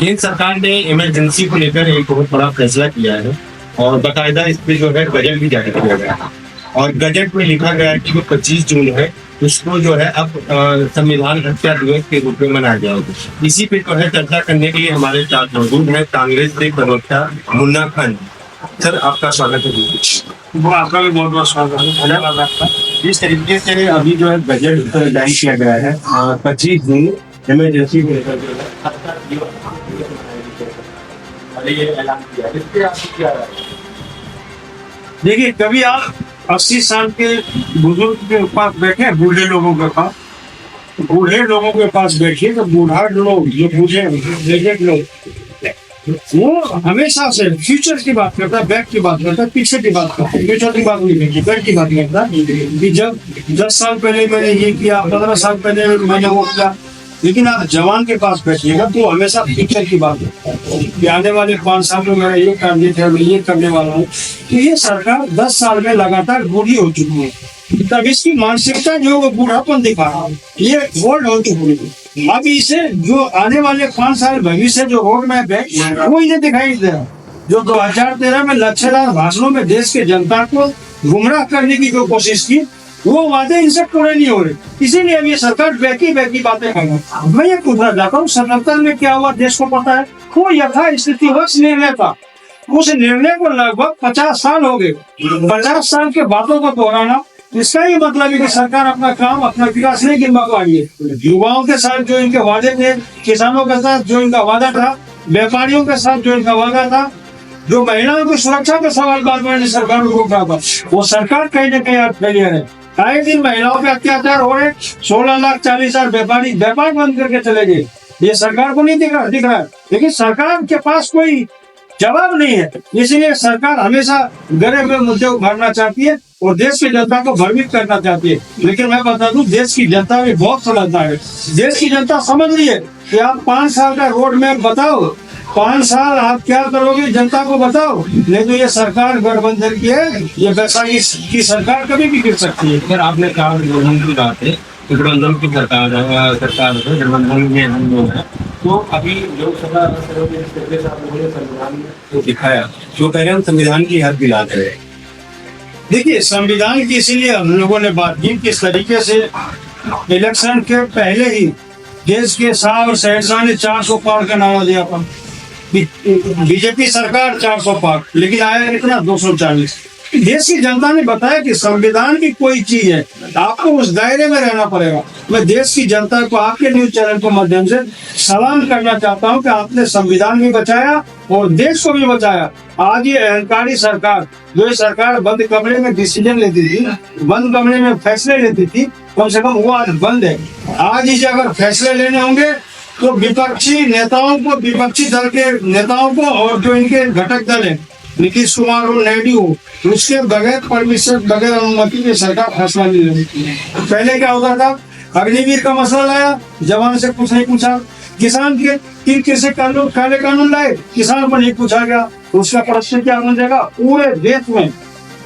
केंद्र सरकार ने इमरजेंसी को लेकर एक बहुत बड़ा फैसला किया है और बाकायदा इस पे जो है बजट भी जारी किया गया है। और बजट में लिखा गया है कि जो 25 जून है उसको जो है अब संविधान हत्या दिवस के रूप में मनाया जाएगा। इसी पे जो है चर्चा करने के लिए हमारे साथ मौजूद है कांग्रेस के प्रवक्ता मुन्ना खान। सर, आपका स्वागत है। वो आपका भी बहुत बहुत स्वागत है, धन्यवाद आपका। जिस तरीके से अभी जो है बजट जारी किया गया है 25 जून इमरजेंसी को लेकर जो है हत्या दिवस और ये ऐलान किया, इस पे आपकी क्या राय है? देखिए, कभी आप 80 साल के बुजुर्ग के पास बैठे, बूढ़े लोगों के पास बैठिए तो बूढ़ा लोग जो बूढ़े एजेड लोग वो हमेशा से फ्यूचर की बात करता है, बैक की बात करता है, पीछे की बात करता है, फ्यूचर की बात नहीं करती, बैक की बात करता है कि जब 10 साल पहले मैंने ये किया, 15 साल पहले मैंने वो किया। लेकिन आप जवान के पास बैठिएगा तो हमेशा फ्यूचर की बात करता है कि आने वाले 5 साल में मैं ये टारगेट है, मैं ये करने वाला हूँ। तो ये सरकार 10 साल में लगातार बूढ़ी हो चुकी है, तब इसकी मानसिकता जो वो बूढ़ापन दिखा रहा है, ये ओल्ड हो चुकी है। अब इसे जो आने वाले 5 साल भविष्य जो रोड मैप है वो इन्हें दिखाई दे रहा है। जो 2013 में लच्छेदार भाषणों में देश के जनता को गुमराह करने की जो कोशिश की, वो वादे इनसे पूरे नहीं हो रहे। इसीलिए अब ये सरकार बैकी बातें कर रही है। मैं ये पूछना चाहता हूँ, 77 में क्या हुआ देश को पता है? वो यथास्थितिवश निर्णय था। उस निर्णय को लगभग 50 साल हो गए। 50 साल के बातों को दोहराना, इसका ही मतलब है कि सरकार अपना काम, अपना विकास नहीं गिनवा पाई है। युवाओं के साथ जो इनके वादे थे, किसानों के साथ जो इनका वादा था, व्यापारियों के साथ जो इनका वादा था, जो महिलाओं की सुरक्षा का सवाल बार बार सरकार को उठा था, वो सरकार कहीं न कहीं आज फेलियर है। आए दिन महिलाओं पे अत्याचार हो रहे, 16,40,000 व्यापारी व्यापार बंद करके चले गए। ये सरकार को नहीं दिख रहा है, लेकिन सरकार के पास कोई जवाब नहीं है। इसलिए सरकार हमेशा गड़े हुए मुद्दे उभारना चाहती है और देश की जनता को भ्रमित करना चाहती है। लेकिन मैं बता दूं, देश की जनता भी बहुत समझदार है। देश की जनता समझ रही है कि आप 5 साल का रोड मैप बताओ, 5 साल आप क्या करोगे जनता को बताओ, नहीं तो ये सरकार गठबंधन की है, ये वैसा की सरकार कभी भी गिर सकती है। अगर आपने कहा गठबंधन की बात है, गठबंधन की सरकार है, गठबंधन में हम लोग हैं, तो अभी लोकसभा संविधान को दिखाया, जो कह रहे हैं संविधान की हद दिला रहे। देखिए, संविधान की इसीलिए हम लोगों ने बात की किस तरीके से इलेक्शन के पहले ही देश के शाह और शहंशाह ने 400 पार का नारा दिया था। बीजेपी सरकार 400 पार, लेकिन आया कितना? 240। देश की जनता ने बताया कि संविधान की कोई चीज है, आपको उस दायरे में रहना पड़ेगा। मैं देश की जनता को आपके न्यूज चैनल के माध्यम से सलाम करना चाहता हूं कि आपने संविधान भी बचाया और देश को भी बचाया। आज ये अहंकारी सरकार, जो ये सरकार बंद कमरे में डिसीजन लेती थी, बंद कमरे में फैसले लेती थी, कम से कम वो आज बंद है। आज ही अगर फैसले लेने होंगे तो विपक्षी नेताओं को, विपक्षी दल के नेताओं को और जो इनके घटक दल है, नीतीश कुमार और नायडू, उसके बगैर परमिशन, बगैर अनुमति के सरकार फैसला नहीं लेती। पहले क्या होता था? अग्निवीर का मसला लाया, जवान से कुछ नहीं पूछा। किसान के 3 कृषि कानून, काले कानून लाए, किसान को नहीं पूछा गया, उसका परिस्थिति क्या बन जाएगा? पूरे देश में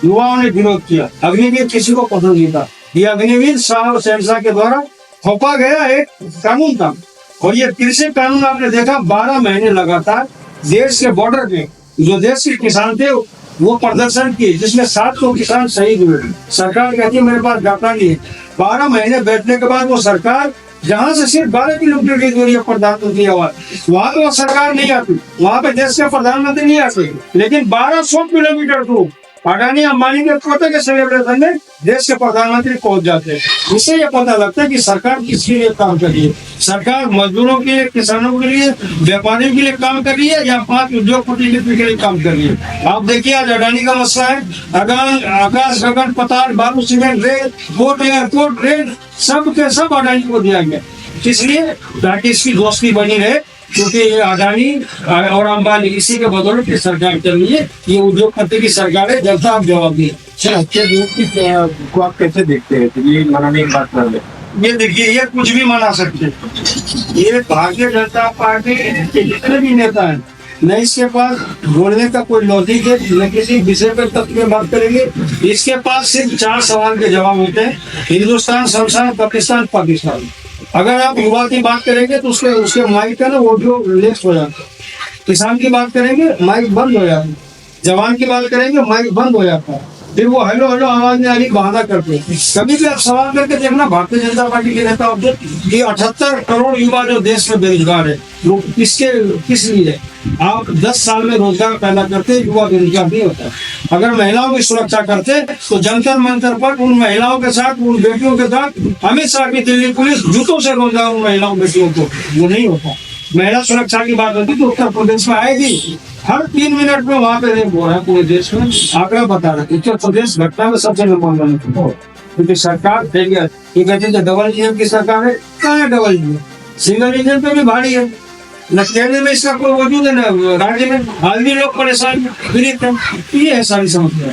युवाओं ने विरोध किया। अग्निवीर किसी को पसंद नहीं था। ये अग्निवीर शाह और शहंशाह के द्वारा थोपा गया एक कानून था। और ये कृषि कानून आपने देखा 12 महीने लगातार देश के बॉर्डर पे जो देश के किसान थे वो प्रदर्शन किए, जिसमें 700 किसान शहीद हुए। सरकार कहती है मेरे पास डाटा नहीं है। 12 महीने बैठने के बाद वो सरकार, जहाँ से सिर्फ 12 किलोमीटर की दूरी है प्रधानमंत्री आवास, वहां पे वो सरकार नहीं आती, वहां पे देश के प्रधानमंत्री नहीं आते। लेकिन 1200 किलोमीटर दूर अडानी अंबानी के पोते के सेलिब्रेशन में देश के प्रधानमंत्री पहुंच जाते हैं। इससे ये पता लगता है कि सरकार किसके लिए काम कर रही है। सरकार मजदूरों के लिए, किसानों के लिए, व्यापारियों के लिए काम कर रही है या 5 उद्योगपति के लिए काम कर रही है। आप देखिए, आज अडानी का मसला है, आकाश गगन पताल, बालू cement, rail, port, airport, rail, सब के सब अडानी को दिया गया। इसलिए ताकि इसकी दोस्ती बनी रहे, क्योंकि अडानी और अंबानी इसी के बदौलत की सरकार चल रही है। ये उद्योगपति की सरकार है, जनता आप जवाब दिए। को आप कैसे देखते हैं? तो ये मनाने की बात कर ले, ये देखिए, ये कुछ भी मना सकते हैं। ये भारतीय जनता पार्टी के जितने भी नेता हैं, न इसके पास बोलने का कोई लॉजिक है, न किसी विषय पर तथ्य में बात करेंगे। इसके पास सिर्फ 4 सवाल के जवाब होते हैं: हिंदुस्तान, शमशान, पाकिस्तान, पाकिस्तान। अगर आप युवा की बात करेंगे तो उसके उसके माइक का ना ऑडियो लेस हो जाता है। किसान की बात करेंगे माइक बंद हो जाता है। जवान की बात करेंगे माइक बंद हो जाता है। फिर वो हेलो हेलो आवाज में आनी बहाना करते हैं। कभी भी आप सवाल करके देखना भारतीय जनता पार्टी के नेता ये 78 करोड़ युवा जो देश में बेरोजगार है, वो किस लिए? आप 10 साल में रोजगार पैदा करते, युवा बेरोजगार नहीं होता। अगर महिलाओं की सुरक्षा करते तो जंतर मंतर पर उन महिलाओं के साथ, उन बेटियों के साथ अमित शाह की दिल्ली पुलिस जूतों से रोजगार उन महिलाओं बेटियों को, वो नहीं होता। महिला सुरक्षा की बात होती तो उत्तर प्रदेश में आएगी। हर 3 मिनट में वहां पे रेप हो रहा है पूरे देश में। आंकड़ा बता रहे उत्तर प्रदेश घटना में सबसे नंबर 1 है, क्योंकि सरकार फेलियर। ये कहते हैं डबल इंजन की सरकार है, कहाँ है डबल इंजन? सिंगल इंजन पे भी भारी है। न केंद्र में इसका कोई वजूद है, न राज्य में। आज भी लोग परेशान पीड़ित हैं। ये है सारी समस्या।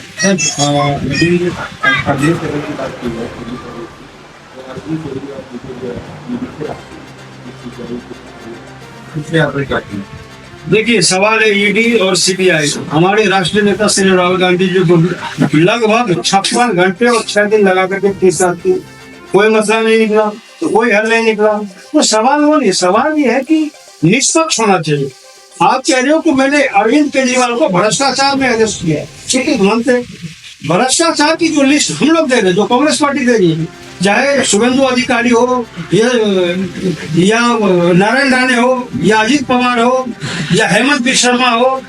देखिए, सवाल है ईडी और सीबीआई। हमारे राष्ट्रीय नेता श्री राहुल गांधी जी को लगभग 56 घंटे और 6 दिन लगा करके केस की, कोई मसला नहीं निकला, तो कोई हल नहीं निकला। तो सवाल वो नहीं, सवाल ये है कि निष्पक्ष होना चाहिए। आप कह रहे हो कि मैंने अरविंद केजरीवाल को भ्रष्टाचार में अरेस्ट किया, ठीक है। भ्रष्टाचार की जो लिस्ट हम लोग दे रहे, जो कांग्रेस पार्टी दे रही है, चाहे शुभेंदु अधिकारी हो या नारायण राणे हो या अजीत पवार हो या हेमंत बिश्वा हो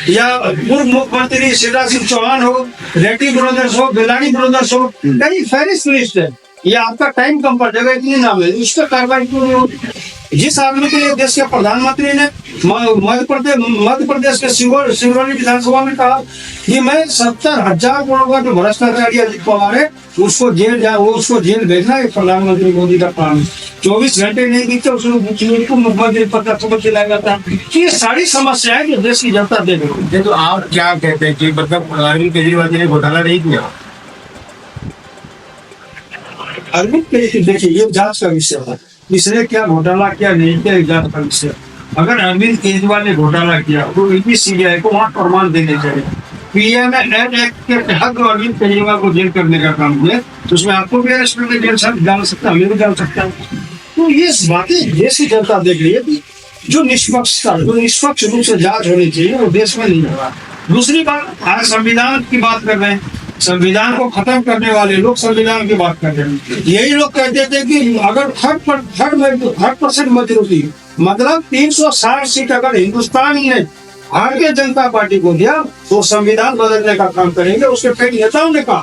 या पूर्व मुख्यमंत्री शिवराज सिंह चौहान हो, रेड्डी ब्रदर्स हो, गिलानी ब्रदर्स हो, कई फहरिस्त लिस्ट है। ये आपका टाइम कम पड़ जाएगा, इतनी नाम है, उस पर कार्रवाई क्यों नहीं होती? जिस आदमी के लिए देश के प्रधानमंत्री ने मध्य प्रदेश के सिंगरौली विधानसभा में कहा कि मैं 70,000 करोड़ का जो भ्रष्टाचारी अजीत पवार है उसको जेल भेजना है, प्रधानमंत्री मोदी का काम। 24 घंटे नहीं बीते उसको मुख्यमंत्री पद का शपथ दिलाया जाता है। ये सारी समस्या है जो देश की जनता देख रही है। तो आप क्या कहते हैं कि मतलब अरविंद केजरीवाल जी ने घोटाला नहीं किया? अरविंद केजरीवाल देखिए, ये जांच का विषय है, इसने क्या घोटाला किया नहीं किया जांच का विषय। अगर अरविंद केजरीवाल ने घोटाला किया तो ईडी सीबीआई को वहां प्रमाण देने चाहिए। पीएम एक्ट के तहत अरविंद केजरीवाल को जेल करने का काम किया, तो उसमें आपको भी अरेस्ट करके जेल डाल सकता है, हमें भी डाल सकता है। तो ये बातें देश की जनता देख रही है। जो निष्पक्ष रूप से जांच होनी चाहिए वो देश में नहीं हो रहा। दूसरी बात, आज संविधान की बात कर रहे हैं, संविधान को खत्म करने वाले लोग संविधान की बात कर रहे हैं। यही लोग कहते थे कि अगर 30% मेजोरिटी, मतलब 360 सीट अगर हिंदुस्तान ने भारतीय जनता पार्टी को दिया तो संविधान बदलने का काम करेंगे। उसके कई नेताओं ने कहा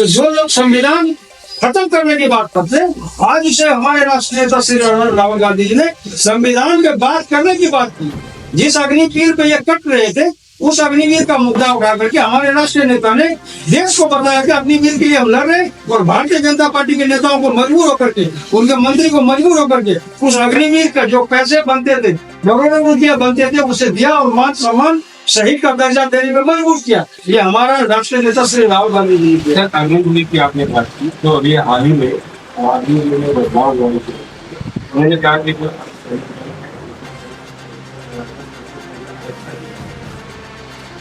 जो लोग संविधान खत्म करने की बात करते, आज इसे हमारे राष्ट्रीय नेता श्री राहुल गांधी जी ने संविधान में बात करने की बात की। जिस अग्निपीर पे ये कट रहे थे, उस अग्निवीर का मुद्दा उठा करके हमारे राष्ट्रीय नेता ने देश को बताया कि अग्निवीर के लिए हम लड़ रहे, और भारतीय जनता पार्टी के नेताओं को मजबूर होकर के, उनके मंत्री को मजबूर होकर के उस अग्निवीर का जो पैसे बनते थे, करोड़ों रुपया बनते थे, उसे दिया और मान सम्मान शहीद का दर्जा देने में मजबूर किया। ये हमारा राष्ट्रीय नेता श्री राहुल गांधी जी। अग्निवीर की आपने बात की, तो अभी हाल ही में बदलाव हुआ, उन्होंने कहा कि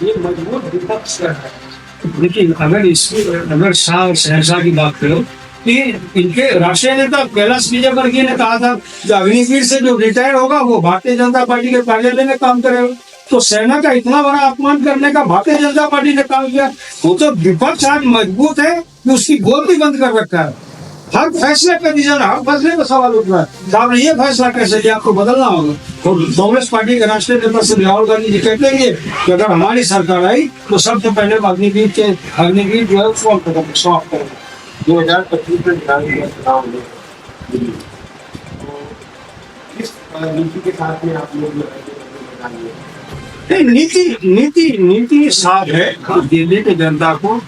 ये मजबूत विपक्ष है। देखिए, अगर शाह और शहनशाह की बात करो, इनके राष्ट्रीय नेता कैलाश विजयवर्गीय ने कहा था कि अग्निवीर से जो रिटायर होगा वो भारतीय जनता पार्टी के कार्यालय में काम करेगा। तो सेना का इतना बड़ा अपमान करने का भारतीय जनता पार्टी ने काम किया। वो तो विपक्ष आज मजबूत है कि उसकी गोद भी बंद कर रखा है। हर फैसले पे डिसीजन, हर फैसले पे सवाल उठ रहा है। आपने ये फैसला कैसे लिया, आपको बदलना होगा। तो कांग्रेस पार्टी के राष्ट्रीय नेता श्री राहुल गांधी जी कहते हैं कि अगर हमारी सरकार आई तो सबसे पहले अग्निवीर जो है उसको समाप्त करेंगे। 2025 में चुनाव में किस नीति के साथ में आप लोग नीति साफ है। दिल्ली की जनता को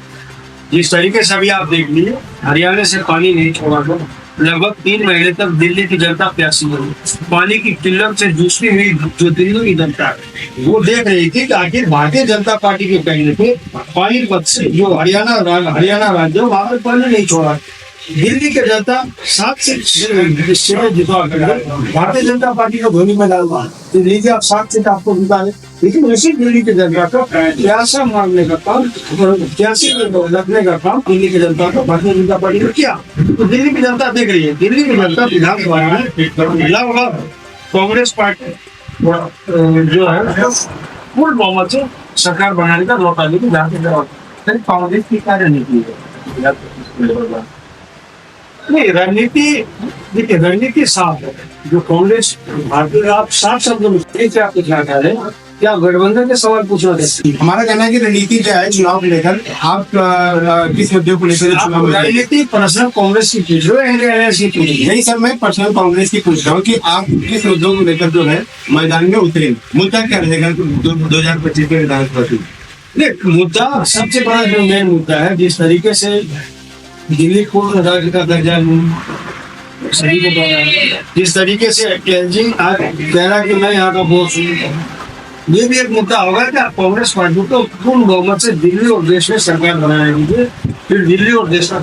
जिस तरीके से अभी आप देख लीजिए, हरियाणा से पानी नहीं छोड़ा था, लगभग 3 महीने तक दिल्ली की जनता प्यासी रही। पानी की किल्लत से जूझती हुई जो दिल्ली की जनता है वो देख रही थी कि आखिर भारतीय जनता पार्टी के कहने पे पानीपत से जो हरियाणा राज्य वहां पर पानी नहीं छोड़ा। दिल्ली की जनता 7 सीटें जितवा कर भारतीय जनता पार्टी को धोनी में डालवा तो लीजिए आप 7 सीट आपको जिता दे, लेकिन उसी दिल्ली की जनता को प्यासा मारने का काम, प्यासी रखने का काम दिल्ली की जनता को भारतीय जनता पार्टी ने किया। तो दिल्ली की जनता देख रही है, दिल्ली की जनता विधानसभा में लगभग कांग्रेस पार्टी जो है पूर्ण बहुमत से सरकार बनाने का लौटा लेकिन कांग्रेस की क्या रणनीति है? नहीं, रणनीति देखिए, रणनीति साफ है। जो कांग्रेस भारतीय, आप साफ शब्दों में क्या पूछना चाह रहे हैं? क्या गठबंधन के सवाल पूछना चाहते हैं? हमारा कहना है कि रणनीति क्या है चुनाव को लेकर, आप किस मुद्दे को लेकर चुनाव में रणनीति पर्सनल कांग्रेस की पूछ रहे हैं? नहीं सर, मैं पर्सनल कांग्रेस की पूछ रहा हूँ कि आप किस मुद्दों को लेकर जो है मैदान में उतरे, मुद्दा क्या रहेगा 2025 में विधानसभा चुनाव? मुद्दा सबसे बड़ा जो मेन मुद्दा है, जिस तरीके से दिल्ली पूर्ण राज्य का दर्जा सभी को पता है, जिस तरीके से एलजी आज कह रहा कि मैं यहाँ का बोस हूँ, ये भी एक मुद्दा होगा कि आप कांग्रेस पार्टी को पूर्ण बहुमत से दिल्ली और देश में सरकार बनाने दीजिए, फिर दिल्ली और देश का